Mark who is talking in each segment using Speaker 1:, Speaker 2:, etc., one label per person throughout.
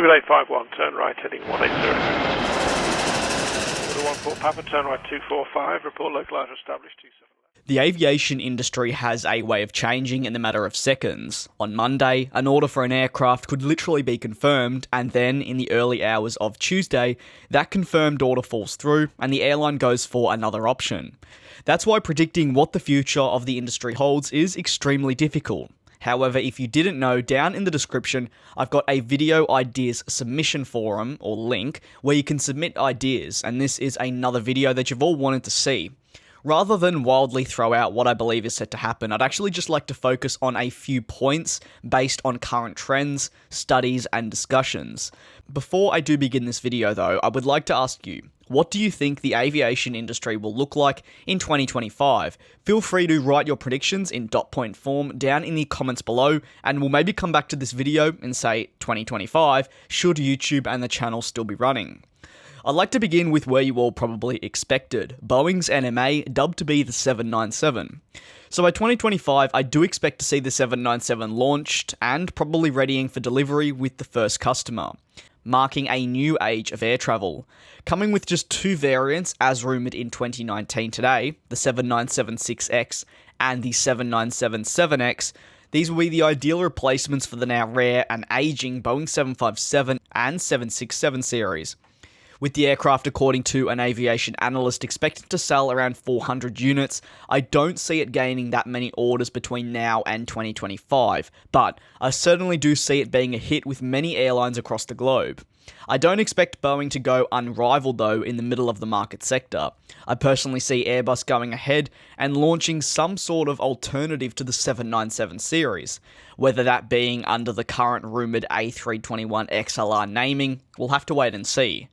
Speaker 1: Cubic 851, turn right heading 180. Order 14 Papa, turn right 245, report localizer established 27.
Speaker 2: The aviation industry has a way of changing in the matter of seconds. On Monday, an order for an aircraft could literally be confirmed, and then in the early hours of Tuesday, that confirmed order falls through and the airline goes for another option. That's why predicting what the future of the industry holds is extremely difficult. However, if you didn't know, down in the description, I've got a video ideas submission forum, or link, where you can submit ideas, and this is another video that you've all wanted to see. Rather than wildly throw out what I believe is set to happen, I'd actually just like to focus on a few points based on current trends, studies, and discussions. Before I do begin this video though, I would like to ask you, what do you think the aviation industry will look like in 2025? Feel free to write your predictions in dot point form down in the comments below, and we'll maybe come back to this video in, say, 2025, should YouTube and the channel still be running. I'd like to begin with where you all probably expected, Boeing's NMA, dubbed to be the 797. So by 2025, I do expect to see the 797 launched and probably readying for delivery with the first customer, marking a new age of air travel. Coming with just two variants as rumoured in 2019 today, the 797-6X and the 797-7X, these will be the ideal replacements for the now rare and aging Boeing 757 and 767 series. With the aircraft, according to an aviation analyst, expected to sell around 400 units, I don't see it gaining that many orders between now and 2025, but I certainly do see it being a hit with many airlines across the globe. I don't expect Boeing to go unrivaled though in the middle of the market sector. I personally see Airbus going ahead and launching some sort of alternative to the 797 series, whether that being under the current rumoured A321 XLR naming, we'll have to wait and see.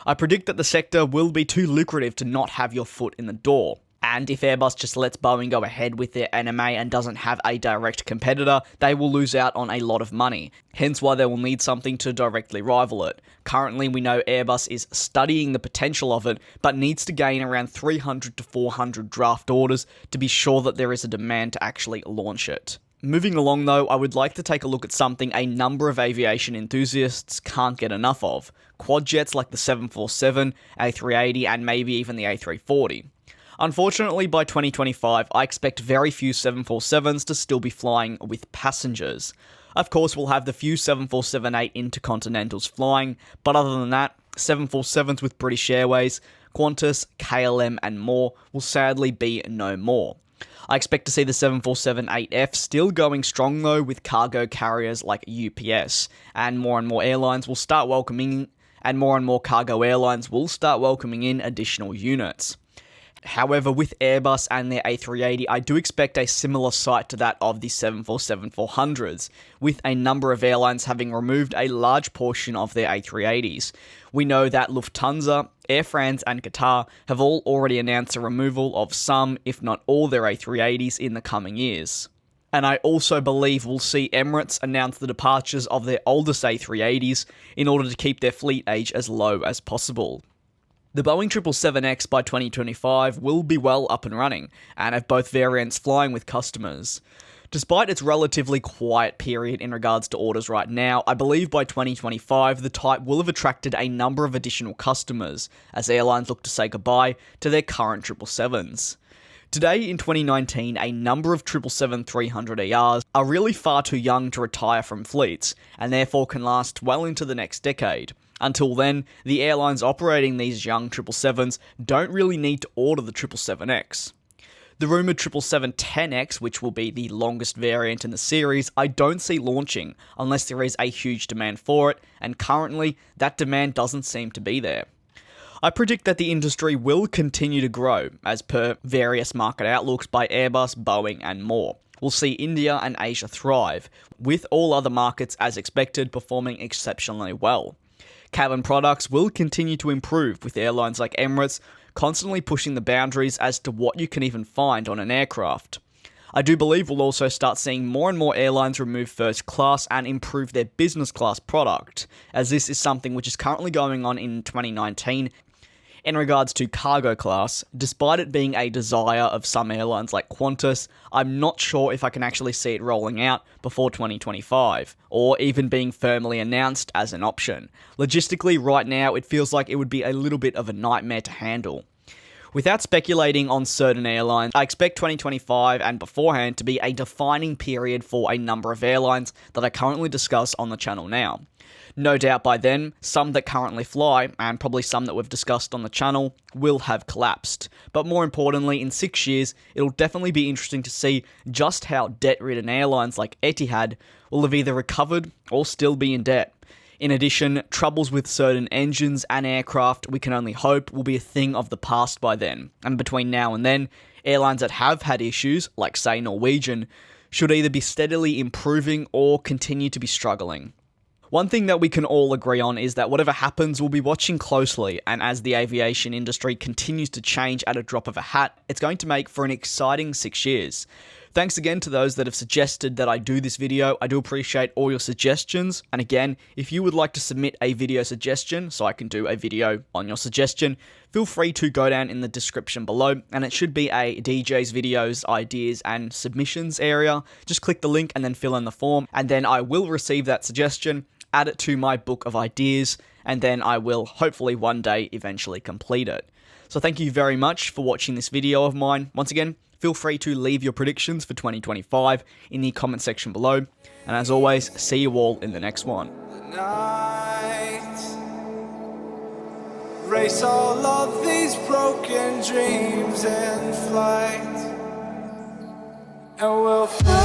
Speaker 2: I predict that the sector will be too lucrative to not have your foot in the door. And if Airbus just lets Boeing go ahead with their NMA and doesn't have a direct competitor, they will lose out on a lot of money. Hence why they will need something to directly rival it. Currently, we know Airbus is studying the potential of it, but needs to gain around 300 to 400 draft orders to be sure that there is a demand to actually launch it. Moving along though, I would like to take a look at something a number of aviation enthusiasts can't get enough of. Quad jets like the 747, A380, and maybe even the A340. Unfortunately, by 2025, I expect very few 747s to still be flying with passengers. Of course, we'll have the few 747-8 intercontinentals flying, but other than that, 747s with British Airways, Qantas, KLM, and more will sadly be no more. I expect to see the 747-8F still going strong though with cargo carriers like UPS, and more airlines will start welcoming, and more cargo airlines will start welcoming in additional units. However, with Airbus and their A380, I do expect a similar sight to that of the 747-400s, with a number of airlines having removed a large portion of their A380s. We know that Lufthansa, Air France and Qatar have all already announced a removal of some, if not all, their A380s in the coming years. And I also believe we'll see Emirates announce the departures of their oldest A380s in order to keep their fleet age as low as possible. The Boeing 777X by 2025 will be well up and running, and have both variants flying with customers. Despite its relatively quiet period in regards to orders right now, I believe by 2025 the type will have attracted a number of additional customers, as airlines look to say goodbye to their current 777s. Today in 2019, a number of 777-300ERs are really far too young to retire from fleets, and therefore can last well into the next decade. Until then, the airlines operating these young 777s don't really need to order the 777X. The rumoured 777-10X, which will be the longest variant in the series, I don't see launching unless there is a huge demand for it, and currently, that demand doesn't seem to be there. I predict that the industry will continue to grow, as per various market outlooks by Airbus, Boeing, and more. We'll see India and Asia thrive, with all other markets as expected performing exceptionally well. Cabin products will continue to improve, with airlines like Emirates constantly pushing the boundaries as to what you can even find on an aircraft. I do believe we'll also start seeing more and more airlines remove first class and improve their business class product, as this is something which is currently going on in 2019. In regards to cargo class, despite it being a desire of some airlines like Qantas, I'm not sure if I can actually see it rolling out before 2025, or even being firmly announced as an option. Logistically, right now, it feels like it would be a little bit of a nightmare to handle. Without speculating on certain airlines, I expect 2025 and beforehand to be a defining period for a number of airlines that I currently discuss on the channel now. No doubt by then, some that currently fly, and probably some that we've discussed on the channel, will have collapsed. But more importantly, in 6 years, it'll definitely be interesting to see just how debt-ridden airlines like Etihad will have either recovered or still be in debt. In addition, troubles with certain engines and aircraft we can only hope will be a thing of the past by then. And between now and then, airlines that have had issues, like say Norwegian, should either be steadily improving or continue to be struggling. One thing that we can all agree on is that whatever happens, we'll be watching closely, and as the aviation industry continues to change at a drop of a hat, it's going to make for an exciting 6 years. Thanks again to those that have suggested that I do this video. I do appreciate all your suggestions, and again, if you would like to submit a video suggestion so I can do a video on your suggestion, feel free to go down in the description below, and it should be a DJ's videos, ideas, and submissions area. Just click the link and then fill in the form, and then I will receive that suggestion, add it to my book of ideas, and then I will hopefully one day eventually complete it. So thank you very much for watching this video of mine. Once again, feel free to leave your predictions for 2025 in the comment section below. And as always, see you all in the next one.
Speaker 3: Race all of these broken dreams in flight, and we'll fly.